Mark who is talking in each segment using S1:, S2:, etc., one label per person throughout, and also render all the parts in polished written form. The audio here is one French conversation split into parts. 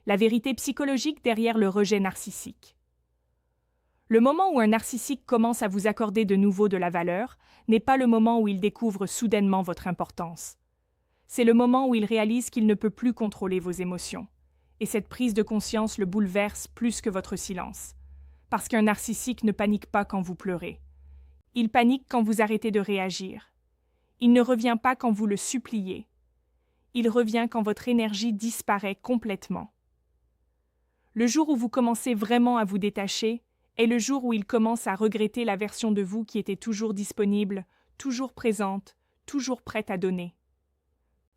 S1: la vérité psychologique derrière le rejet narcissique. Le moment où un narcissique commence à vous accorder de nouveau de la valeur n'est pas le moment où il découvre soudainement votre importance. C'est le moment où il réalise qu'il ne peut plus contrôler vos émotions. Et cette prise de conscience le bouleverse plus que votre silence. Parce qu'un narcissique ne panique pas quand vous pleurez. Il panique quand vous arrêtez de réagir. Il ne revient pas quand vous le suppliez. Il revient quand votre énergie disparaît complètement. Le jour où vous commencez vraiment à vous détacher est le jour où il commence à regretter la version de vous qui était toujours disponible, toujours présente, toujours prête à donner.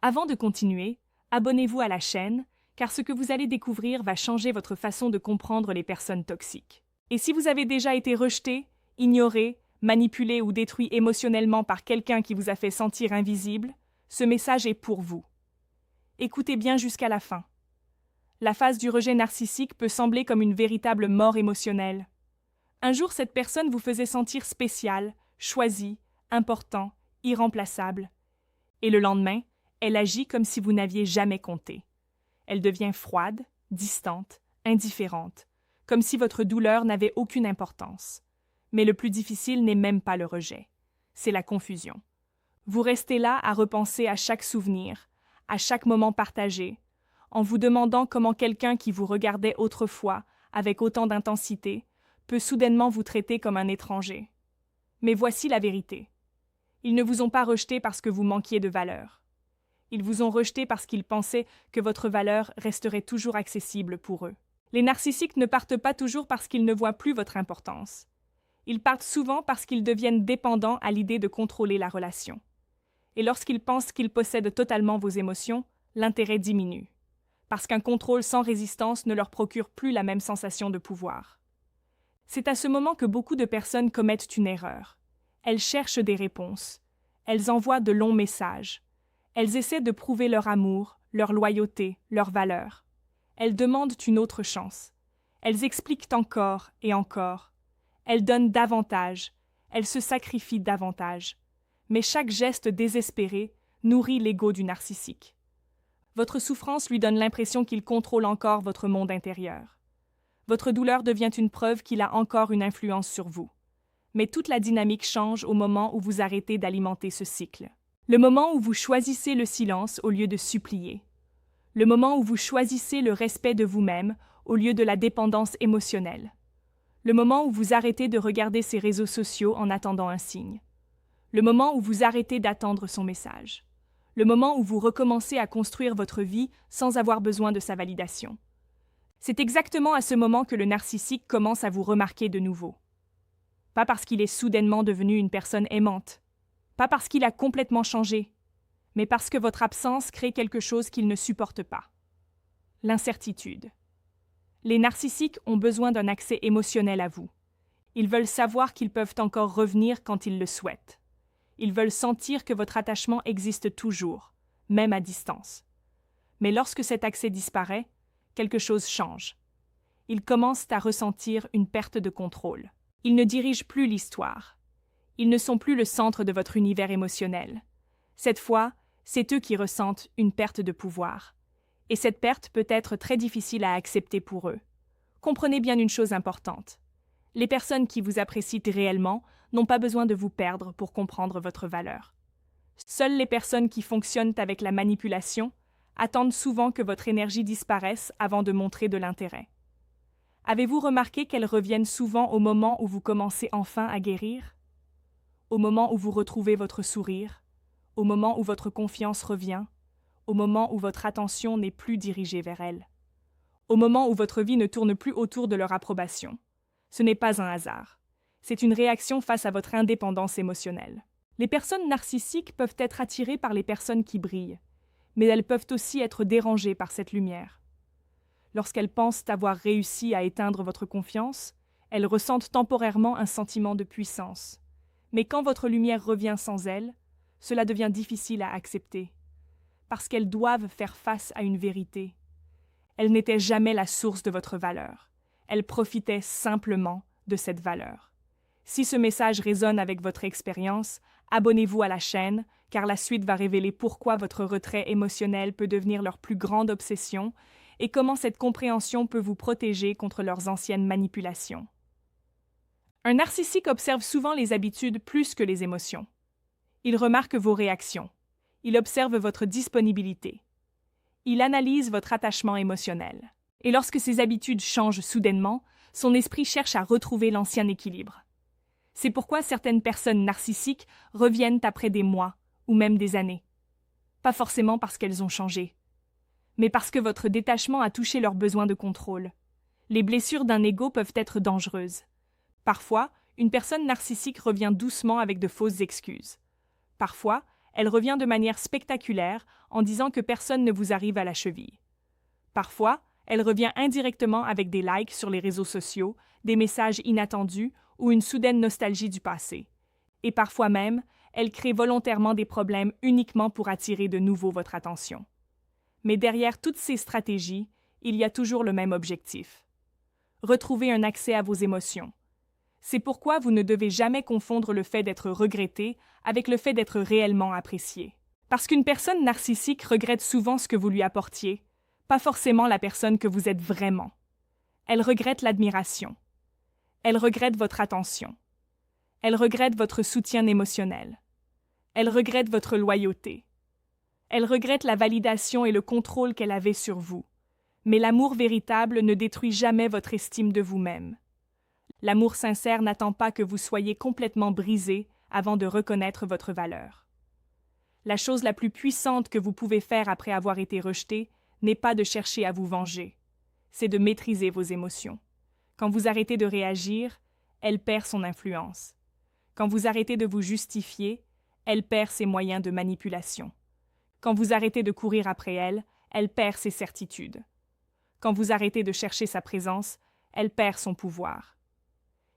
S1: Avant de continuer, abonnez-vous à la chaîne, car ce que vous allez découvrir va changer votre façon de comprendre les personnes toxiques. Et si vous avez déjà été rejeté, ignoré, manipulé ou détruit émotionnellement par quelqu'un qui vous a fait sentir invisible, ce message est pour vous. Écoutez bien jusqu'à la fin. La phase du rejet narcissique peut sembler comme une véritable mort émotionnelle. Un jour, cette personne vous faisait sentir spécial, choisi, important, irremplaçable. Et le lendemain, elle agit comme si vous n'aviez jamais compté. Elle devient froide, distante, indifférente, comme si votre douleur n'avait aucune importance. Mais le plus difficile n'est même pas le rejet, c'est la confusion. Vous restez là à repenser à chaque souvenir, à chaque moment partagé, en vous demandant comment quelqu'un qui vous regardait autrefois avec autant d'intensité peut soudainement vous traiter comme un étranger. Mais voici la vérité. Ils ne vous ont pas rejeté parce que vous manquiez de valeur. Ils vous ont rejeté parce qu'ils pensaient que votre valeur resterait toujours accessible pour eux. Les narcissiques ne partent pas toujours parce qu'ils ne voient plus votre importance. Ils partent souvent parce qu'ils deviennent dépendants à l'idée de contrôler la relation. Et lorsqu'ils pensent qu'ils possèdent totalement vos émotions, l'intérêt diminue. Parce qu'un contrôle sans résistance ne leur procure plus la même sensation de pouvoir. C'est à ce moment que beaucoup de personnes commettent une erreur. Elles cherchent des réponses. Elles envoient de longs messages. Elles essaient de prouver leur amour, leur loyauté, leur valeur. Elles demandent une autre chance. Elles expliquent encore et encore. Elles donnent davantage. Elles se sacrifient davantage. Mais chaque geste désespéré nourrit l'ego du narcissique. Votre souffrance lui donne l'impression qu'il contrôle encore votre monde intérieur. Votre douleur devient une preuve qu'il a encore une influence sur vous. Mais toute la dynamique change au moment où vous arrêtez d'alimenter ce cycle. Le moment où vous choisissez le silence au lieu de supplier. Le moment où vous choisissez le respect de vous-même au lieu de la dépendance émotionnelle. Le moment où vous arrêtez de regarder ses réseaux sociaux en attendant un signe. Le moment où vous arrêtez d'attendre son message. Le moment où vous recommencez à construire votre vie sans avoir besoin de sa validation. C'est exactement à ce moment que le narcissique commence à vous remarquer de nouveau. Pas parce qu'il est soudainement devenu une personne aimante, pas parce qu'il a complètement changé, mais parce que votre absence crée quelque chose qu'il ne supporte pas. L'incertitude. Les narcissiques ont besoin d'un accès émotionnel à vous. Ils veulent savoir qu'ils peuvent encore revenir quand ils le souhaitent. Ils veulent sentir que votre attachement existe toujours, même à distance. Mais lorsque cet accès disparaît, quelque chose change. Ils commencent à ressentir une perte de contrôle. Ils ne dirigent plus l'histoire. Ils ne sont plus le centre de votre univers émotionnel. Cette fois, c'est eux qui ressentent une perte de pouvoir. Et cette perte peut être très difficile à accepter pour eux. Comprenez bien une chose importante. Les personnes qui vous apprécient réellement n'ont pas besoin de vous perdre pour comprendre votre valeur. Seules les personnes qui fonctionnent avec la manipulation attendent souvent que votre énergie disparaisse avant de montrer de l'intérêt. Avez-vous remarqué qu'elles reviennent souvent au moment où vous commencez enfin à guérir? Au moment où vous retrouvez votre sourire? Au moment où votre confiance revient? Au moment où votre attention n'est plus dirigée vers elles? Au moment où votre vie ne tourne plus autour de leur approbation? Ce n'est pas un hasard. C'est une réaction face à votre indépendance émotionnelle. Les personnes narcissiques peuvent être attirées par les personnes qui brillent, mais elles peuvent aussi être dérangées par cette lumière. Lorsqu'elles pensent avoir réussi à éteindre votre confiance, elles ressentent temporairement un sentiment de puissance. Mais quand votre lumière revient sans elles, cela devient difficile à accepter, parce qu'elles doivent faire face à une vérité. Elles n'étaient jamais la source de votre valeur. Elles profitaient simplement de cette valeur. Si ce message résonne avec votre expérience, abonnez-vous à la chaîne, car la suite va révéler pourquoi votre retrait émotionnel peut devenir leur plus grande obsession et comment cette compréhension peut vous protéger contre leurs anciennes manipulations. Un narcissique observe souvent les habitudes plus que les émotions. Il remarque vos réactions. Il observe votre disponibilité. Il analyse votre attachement émotionnel. Et lorsque ses habitudes changent soudainement, son esprit cherche à retrouver l'ancien équilibre. C'est pourquoi certaines personnes narcissiques reviennent après des mois ou même des années. Pas forcément parce qu'elles ont changé, mais parce que votre détachement a touché leurs besoins de contrôle. Les blessures d'un ego peuvent être dangereuses. Parfois, une personne narcissique revient doucement avec de fausses excuses. Parfois, elle revient de manière spectaculaire en disant que personne ne vous arrive à la cheville. Parfois, elle revient indirectement avec des likes sur les réseaux sociaux, des messages inattendus ou une soudaine nostalgie du passé. Et parfois même, elle crée volontairement des problèmes uniquement pour attirer de nouveau votre attention. Mais derrière toutes ces stratégies, il y a toujours le même objectif. Retrouver un accès à vos émotions. C'est pourquoi vous ne devez jamais confondre le fait d'être regretté avec le fait d'être réellement apprécié. Parce qu'une personne narcissique regrette souvent ce que vous lui apportiez, pas forcément la personne que vous êtes vraiment. Elle regrette l'admiration. Elle regrette votre attention. Elle regrette votre soutien émotionnel. Elle regrette votre loyauté. Elle regrette la validation et le contrôle qu'elle avait sur vous. Mais l'amour véritable ne détruit jamais votre estime de vous-même. L'amour sincère n'attend pas que vous soyez complètement brisé avant de reconnaître votre valeur. La chose la plus puissante que vous pouvez faire après avoir été rejeté n'est pas de chercher à vous venger, c'est de maîtriser vos émotions. Quand vous arrêtez de réagir, elle perd son influence. Quand vous arrêtez de vous justifier, elle perd ses moyens de manipulation. Quand vous arrêtez de courir après elle, elle perd ses certitudes. Quand vous arrêtez de chercher sa présence, elle perd son pouvoir.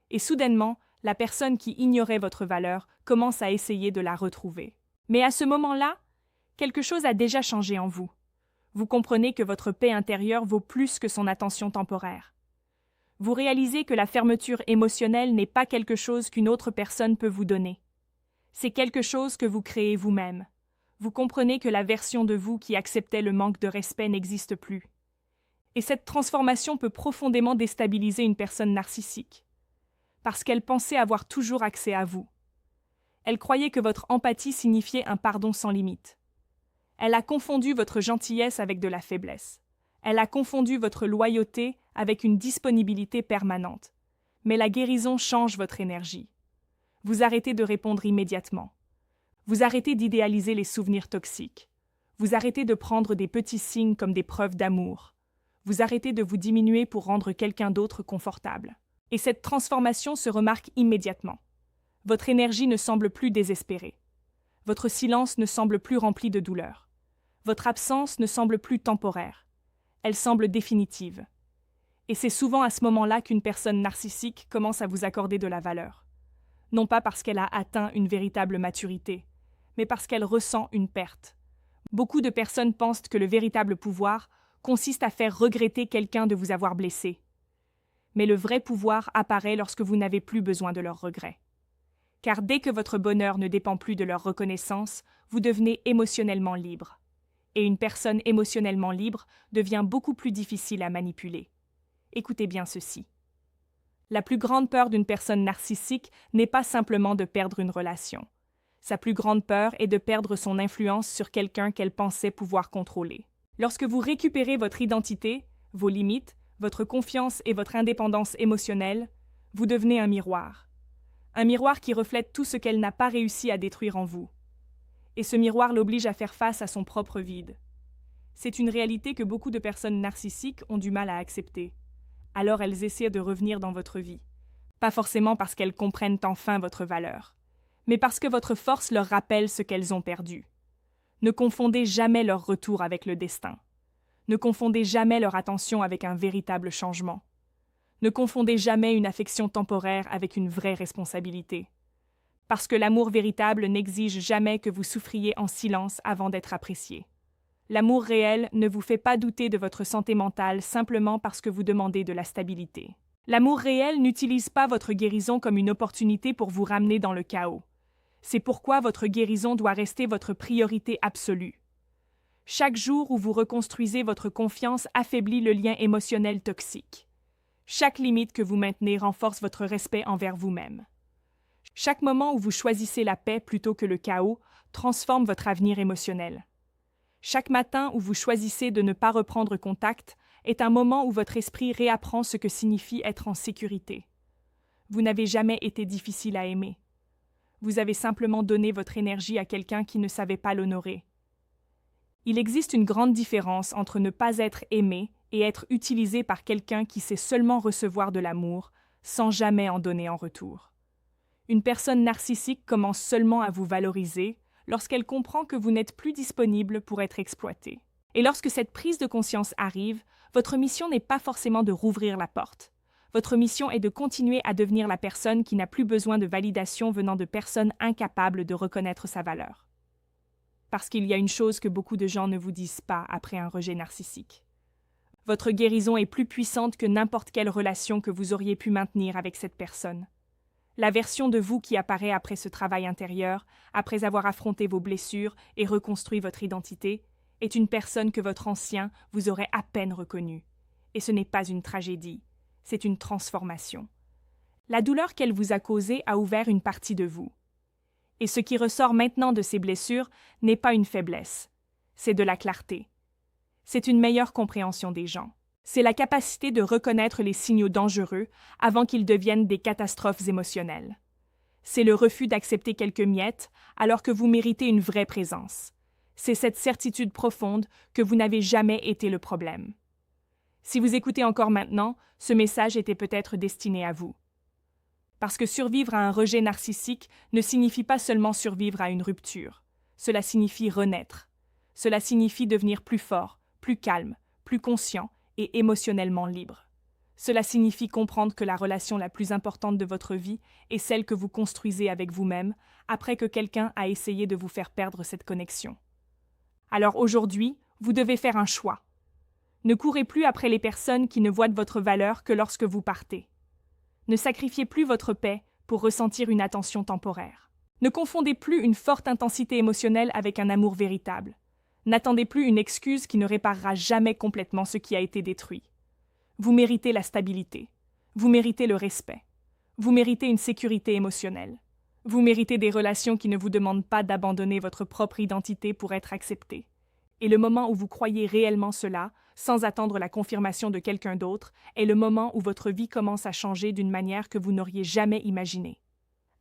S1: Et soudainement, la personne qui ignorait votre valeur commence à essayer de la retrouver. Mais à ce moment-là, quelque chose a déjà changé en vous. Vous comprenez que votre paix intérieure vaut plus que son attention temporaire. Vous réalisez que la fermeture émotionnelle n'est pas quelque chose qu'une autre personne peut vous donner. C'est quelque chose que vous créez vous-même. Vous comprenez que la version de vous qui acceptait le manque de respect n'existe plus. Et cette transformation peut profondément déstabiliser une personne narcissique, parce qu'elle pensait avoir toujours accès à vous. Elle croyait que votre empathie signifiait un pardon sans limite. Elle a confondu votre gentillesse avec de la faiblesse. Elle a confondu votre loyauté avec une disponibilité permanente. Mais la guérison change votre énergie. Vous arrêtez de répondre immédiatement. Vous arrêtez d'idéaliser les souvenirs toxiques. Vous arrêtez de prendre des petits signes comme des preuves d'amour. Vous arrêtez de vous diminuer pour rendre quelqu'un d'autre confortable. Et cette transformation se remarque immédiatement. Votre énergie ne semble plus désespérée. Votre silence ne semble plus rempli de douleur. Votre absence ne semble plus temporaire. Elle semble définitive. Et c'est souvent à ce moment-là qu'une personne narcissique commence à vous accorder de la valeur. Non pas parce qu'elle a atteint une véritable maturité, mais parce qu'elle ressent une perte. Beaucoup de personnes pensent que le véritable pouvoir consiste à faire regretter quelqu'un de vous avoir blessé. Mais le vrai pouvoir apparaît lorsque vous n'avez plus besoin de leurs regrets. Car dès que votre bonheur ne dépend plus de leur reconnaissance, vous devenez émotionnellement libre. Et une personne émotionnellement libre devient beaucoup plus difficile à manipuler. Écoutez bien ceci. La plus grande peur d'une personne narcissique n'est pas simplement de perdre une relation. Sa plus grande peur est de perdre son influence sur quelqu'un qu'elle pensait pouvoir contrôler. Lorsque vous récupérez votre identité, vos limites, votre confiance et votre indépendance émotionnelle, vous devenez un miroir. Un miroir qui reflète tout ce qu'elle n'a pas réussi à détruire en vous. Et ce miroir l'oblige à faire face à son propre vide. C'est une réalité que beaucoup de personnes narcissiques ont du mal à accepter. Alors elles essaient de revenir dans votre vie. Pas forcément parce qu'elles comprennent enfin votre valeur, mais parce que votre force leur rappelle ce qu'elles ont perdu. Ne confondez jamais leur retour avec le destin. Ne confondez jamais leur attention avec un véritable changement. Ne confondez jamais une affection temporaire avec une vraie responsabilité. Parce que l'amour véritable n'exige jamais que vous souffriez en silence avant d'être apprécié. L'amour réel ne vous fait pas douter de votre santé mentale simplement parce que vous demandez de la stabilité. L'amour réel n'utilise pas votre guérison comme une opportunité pour vous ramener dans le chaos. C'est pourquoi votre guérison doit rester votre priorité absolue. Chaque jour où vous reconstruisez votre confiance affaiblit le lien émotionnel toxique. Chaque limite que vous maintenez renforce votre respect envers vous-même. Chaque moment où vous choisissez la paix plutôt que le chaos transforme votre avenir émotionnel. Chaque matin où vous choisissez de ne pas reprendre contact est un moment où votre esprit réapprend ce que signifie être en sécurité. Vous n'avez jamais été difficile à aimer. Vous avez simplement donné votre énergie à quelqu'un qui ne savait pas l'honorer. Il existe une grande différence entre ne pas être aimé et être utilisé par quelqu'un qui sait seulement recevoir de l'amour, sans jamais en donner en retour. Une personne narcissique commence seulement à vous valoriser lorsqu'elle comprend que vous n'êtes plus disponible pour être exploité. Et lorsque cette prise de conscience arrive, votre mission n'est pas forcément de rouvrir la porte. Votre mission est de continuer à devenir la personne qui n'a plus besoin de validation venant de personnes incapables de reconnaître sa valeur. Parce qu'il y a une chose que beaucoup de gens ne vous disent pas après un rejet narcissique. Votre guérison est plus puissante que n'importe quelle relation que vous auriez pu maintenir avec cette personne. La version de vous qui apparaît après ce travail intérieur, après avoir affronté vos blessures et reconstruit votre identité, est une personne que votre ancien vous aurait à peine reconnue. Et ce n'est pas une tragédie, c'est une transformation. La douleur qu'elle vous a causée a ouvert une partie de vous. Et ce qui ressort maintenant de ces blessures n'est pas une faiblesse, c'est de la clarté. C'est une meilleure compréhension des gens. C'est la capacité de reconnaître les signaux dangereux avant qu'ils deviennent des catastrophes émotionnelles. C'est le refus d'accepter quelques miettes alors que vous méritez une vraie présence. C'est cette certitude profonde que vous n'avez jamais été le problème. Si vous écoutez encore maintenant, ce message était peut-être destiné à vous. Parce que survivre à un rejet narcissique ne signifie pas seulement survivre à une rupture. Cela signifie renaître. Cela signifie devenir plus fort, plus calme, plus conscient et émotionnellement libre. Cela signifie comprendre que la relation la plus importante de votre vie est celle que vous construisez avec vous-même après que quelqu'un a essayé de vous faire perdre cette connexion. Alors aujourd'hui, vous devez faire un choix. Ne courez plus après les personnes qui ne voient de votre valeur que lorsque vous partez. Ne sacrifiez plus votre paix pour ressentir une attention temporaire. Ne confondez plus une forte intensité émotionnelle avec un amour véritable. N'attendez plus une excuse qui ne réparera jamais complètement ce qui a été détruit. Vous méritez la stabilité. Vous méritez le respect. Vous méritez une sécurité émotionnelle. Vous méritez des relations qui ne vous demandent pas d'abandonner votre propre identité pour être accepté. Et le moment où vous croyez réellement cela, sans attendre la confirmation de quelqu'un d'autre, est le moment où votre vie commence à changer d'une manière que vous n'auriez jamais imaginée.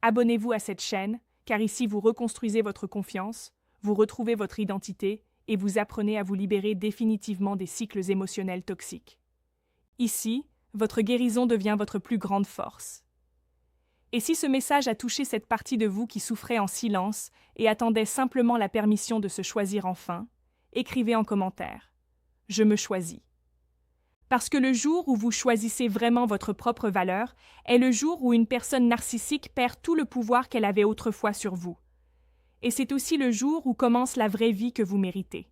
S1: Abonnez-vous à cette chaîne, car ici vous reconstruisez votre confiance, vous retrouvez votre identité et vous apprenez à vous libérer définitivement des cycles émotionnels toxiques. Ici, votre guérison devient votre plus grande force. Et si ce message a touché cette partie de vous qui souffrait en silence et attendait simplement la permission de se choisir enfin, écrivez en commentaire « Je me choisis ». Parce que le jour où vous choisissez vraiment votre propre valeur est le jour où une personne narcissique perd tout le pouvoir qu'elle avait autrefois sur vous. Et c'est aussi le jour où commence la vraie vie que vous méritez.